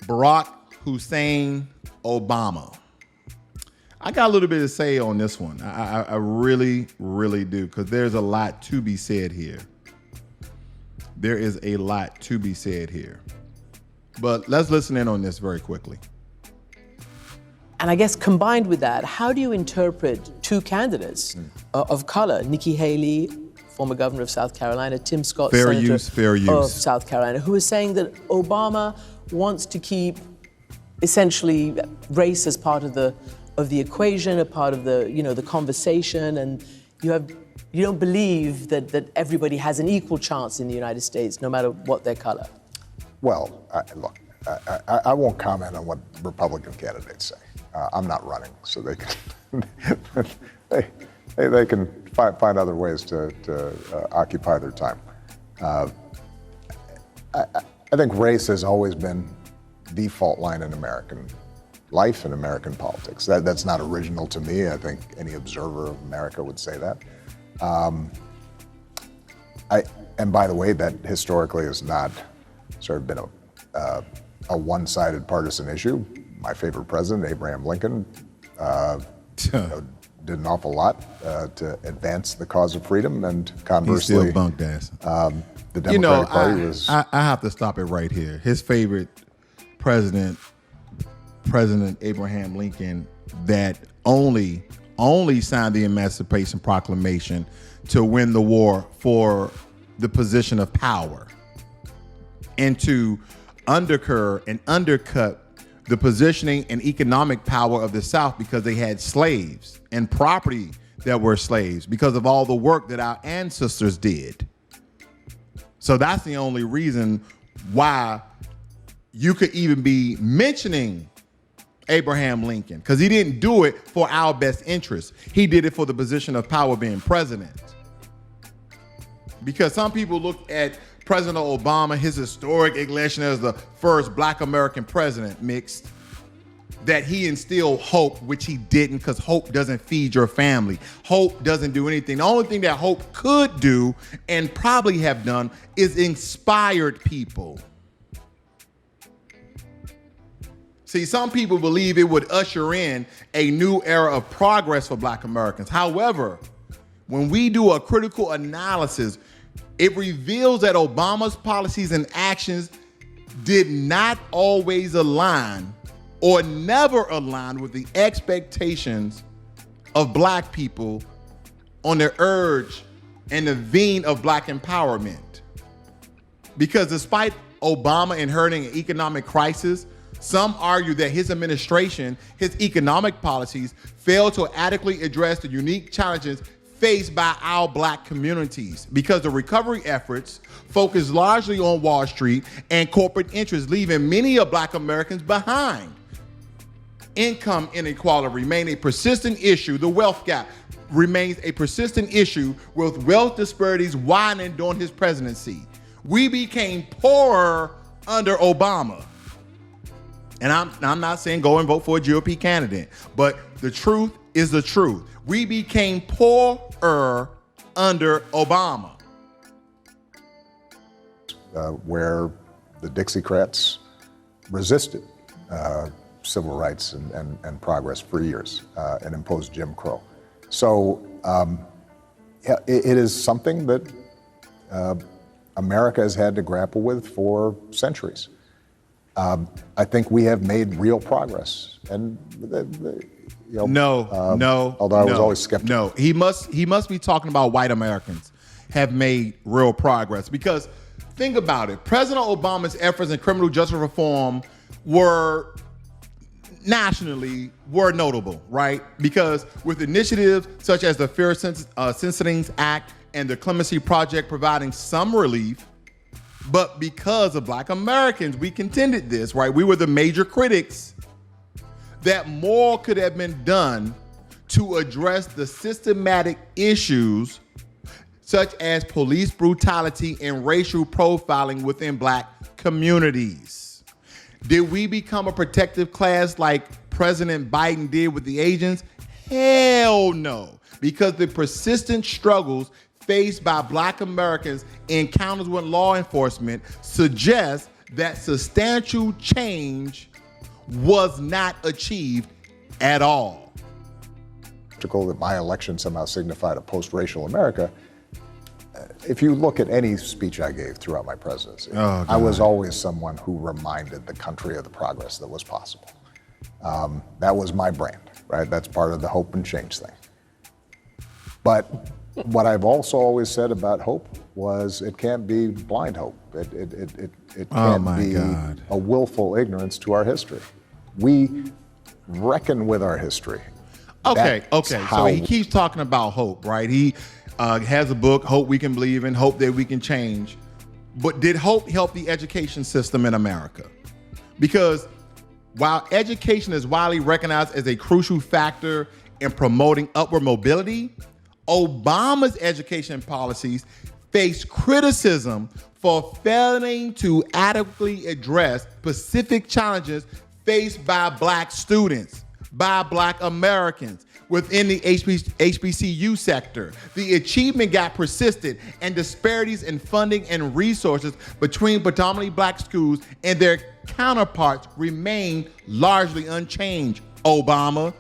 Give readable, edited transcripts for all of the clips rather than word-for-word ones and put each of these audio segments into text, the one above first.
Barack Hussein Obama. I got a little bit to say on this one. I really, really do, because there's a lot to be said here. There is a lot to be said here. But let's listen in on this very quickly. And I guess combined with that, how do you interpret two candidates of color, Nikki Haley, former governor of South Carolina, Tim Scott, fair senator use. of South Carolina, who is saying that Obama wants to keep essentially race as part of the equation, a part of the conversation, and you don't believe that everybody has an equal chance in the United States, no matter what their color? Well, look, I won't comment on what Republican candidates say. I'm not running, so they can they can find other ways to occupy their time. I think race has always been the fault line in American life and American politics. That's not original to me. I think any observer of America would say that. And by the way, that historically has not sort of been a one-sided partisan issue. My favorite president, Abraham Lincoln, did an awful lot to advance the cause of freedom, and conversely, he still bunked ass. The Democratic Party was. I have to stop it right here. His favorite president, President Abraham Lincoln, that only signed the Emancipation Proclamation to win the war for the position of power, and to undercut the positioning and economic power of the South, because they had slaves and property that were slaves because of all the work that our ancestors did. So that's the only reason why you could even be mentioning Abraham Lincoln, because he didn't do it for our best interest. He did it for the position of power, being president. Because some people look at President Obama, his historic election as the first Black American president, mixed, that he instilled hope, which he didn't, because hope doesn't feed your family. Hope doesn't do anything. The only thing that hope could do, and probably have done, is inspired people. See, some people believe it would usher in a new era of progress for Black Americans. However, when we do a critical analysis, it reveals that Obama's policies and actions did not always align, or never align, with the expectations of Black people on their urge and the vein of Black empowerment. Because despite Obama inheriting an economic crisis, some argue that his administration, his economic policies, failed to adequately address the unique challenges faced by our Black communities, because the recovery efforts focus largely on Wall Street and corporate interests, leaving many of Black Americans behind. Income inequality remains a persistent issue. The wealth gap remains a persistent issue, with wealth disparities widening during his presidency. We became poorer under Obama. And I'm not saying go and vote for a GOP candidate, but the truth is the truth. We became poorer under Obama. Where the Dixiecrats resisted civil rights and progress for years and imposed Jim Crow. So it is something that America has had to grapple with for centuries. I think we have made real progress, and No. Although I was always skeptical. No, he must be talking about white Americans have made real progress, because think about it. President Obama's efforts in criminal justice reform were notable, right? Because with initiatives such as the Fair Sentencing Act and the Clemency Project providing some relief, but because of Black Americans, we contended this, right? We were the major critics, that more could have been done to address the systematic issues such as police brutality and racial profiling within Black communities. Did we become a protective class like President Biden did with the agents? Hell no, because the persistent struggles faced by Black Americans in encounters with law enforcement suggest that substantial change was not achieved at all. That my election somehow signified a post-racial America. If you look at any speech I gave throughout my presidency, I was always someone who reminded the country of the progress that was possible. That was my brand, right? That's part of the hope and change thing. But what I've also always said about hope was it can't be blind hope. It can't be a willful ignorance to our history. We reckon with our history. Okay. So he keeps talking about hope, right? He has a book, Hope We Can Believe in, Hope That We Can Change. But did hope help the education system in America? Because while education is widely recognized as a crucial factor in promoting upward mobility, Obama's education policies face criticism for failing to adequately address specific challenges faced by Black students, by Black Americans within the HBCU sector. The achievement gap persisted, and disparities in funding and resources between predominantly Black schools and their counterparts remain largely unchanged. Obama,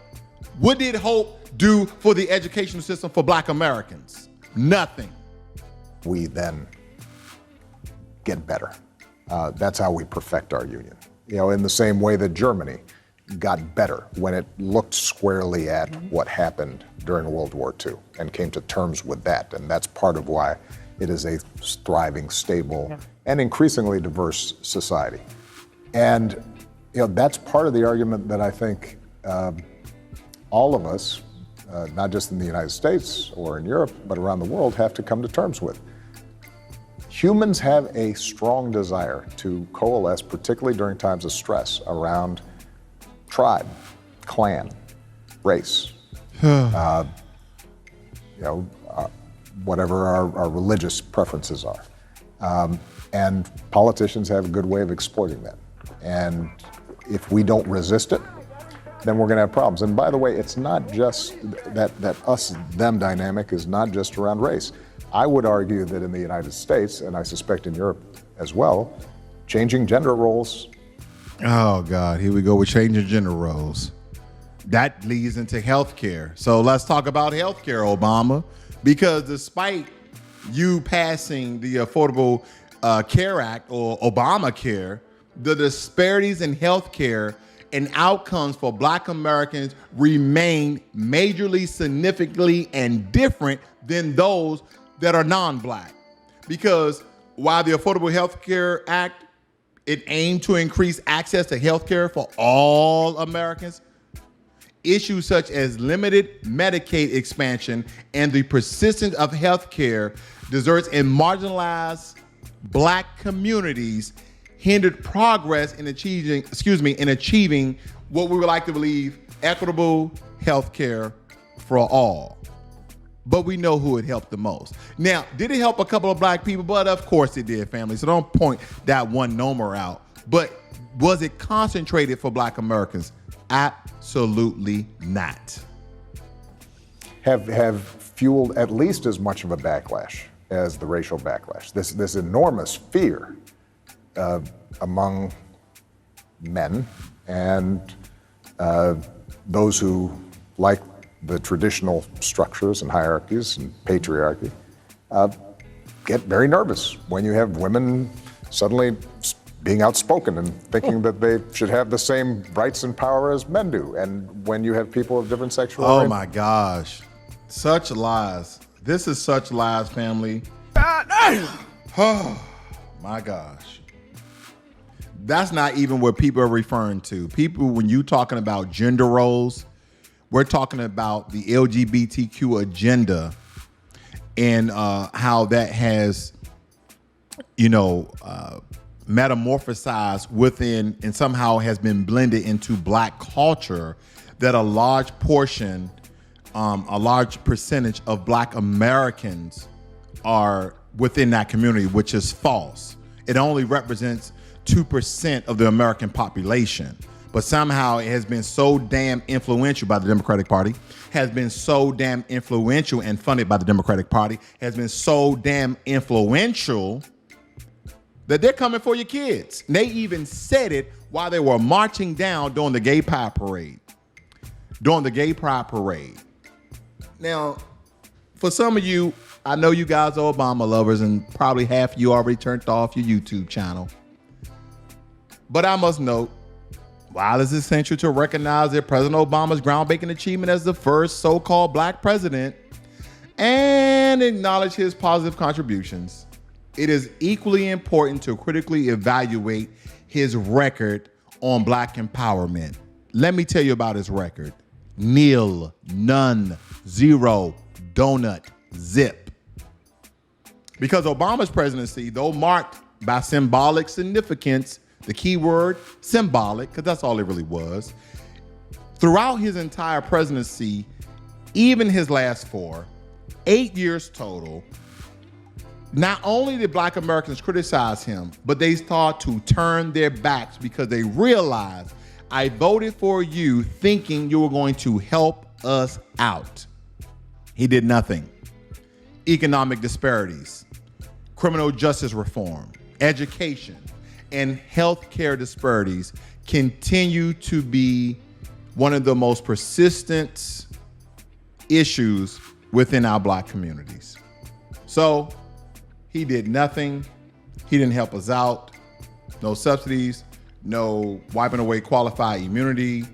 what did hope do for the educational system for Black Americans? Nothing. We then get better. That's how we perfect our union. In the same way that Germany got better when it looked squarely at what happened during World War II and came to terms with that. And that's part of why it is a thriving, stable, and increasingly diverse society. And that's part of the argument that I think all of us, not just in the United States or in Europe, but around the world, have to come to terms with. Humans have a strong desire to coalesce, particularly during times of stress, around tribe, clan, race, whatever our religious preferences are. And politicians have a good way of exploiting that. And if we don't resist it, then we're going to have problems. And by the way, it's not just that us-them dynamic is not just around race. I would argue that in the United States, and I suspect in Europe as well, changing gender roles. Oh, God, here we go with changing gender roles. That leads into healthcare. So let's talk about healthcare, Obama, because despite you passing the Affordable Care Act or Obamacare, the disparities in healthcare and outcomes for Black Americans remain majorly, significantly, and different than those that are non-Black. Because while the Affordable Health Care Act, it aimed to increase access to health care for all Americans, issues such as limited Medicaid expansion and the persistence of health care deserts in marginalized Black communities hindered progress in achieving what we would like to believe equitable health care for all. But we know who it helped the most. Now, did it help a couple of Black people? But of course it did, family. So don't point that one number out. But was it concentrated for Black Americans? Absolutely not. Have fueled at least as much of a backlash as the racial backlash. This enormous fear among men and those who like the traditional structures and hierarchies and patriarchy get very nervous when you have women suddenly being outspoken and thinking that they should have the same rights and power as men do, and when you have people of different sexual Oh my gosh, such lies. This is such lies, family. Oh my gosh. That's not even what people are referring to. People, when you talking about gender roles, we're talking about the LGBTQ agenda and how that has, metamorphosized within and somehow has been blended into Black culture, that a large portion, a large percentage of Black Americans are within that community, which is false. It only represents 2% of the American population. But somehow it has been so damn influential by the Democratic Party, has been so damn influential and funded by the Democratic Party, has been so damn influential that they're coming for your kids. They even said it while they were marching down during the gay pride parade. Now, for some of you, I know you guys are Obama lovers, and probably half of you already turned off your YouTube channel. But I must note, while it's essential to recognize that President Obama's groundbreaking achievement as the first so-called black president and acknowledge his positive contributions, it is equally important to critically evaluate his record on black empowerment. Let me tell you about his record. Nil, none, zero, donut, zip. Because Obama's presidency, though marked by symbolic significance, the key word, symbolic, because that's all it really was, throughout his entire presidency, even his last 8 years total, not only did black Americans criticize him, but they start to turn their backs because they realized, I voted for you thinking you were going to help us out. He did nothing. Economic disparities, criminal justice reform, education, and healthcare disparities continue to be one of the most persistent issues within our black communities. So he did nothing. He didn't help us out. No subsidies, no wiping away qualified immunity,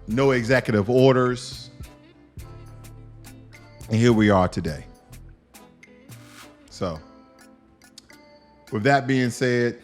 no executive orders. And here we are today. So with that being said,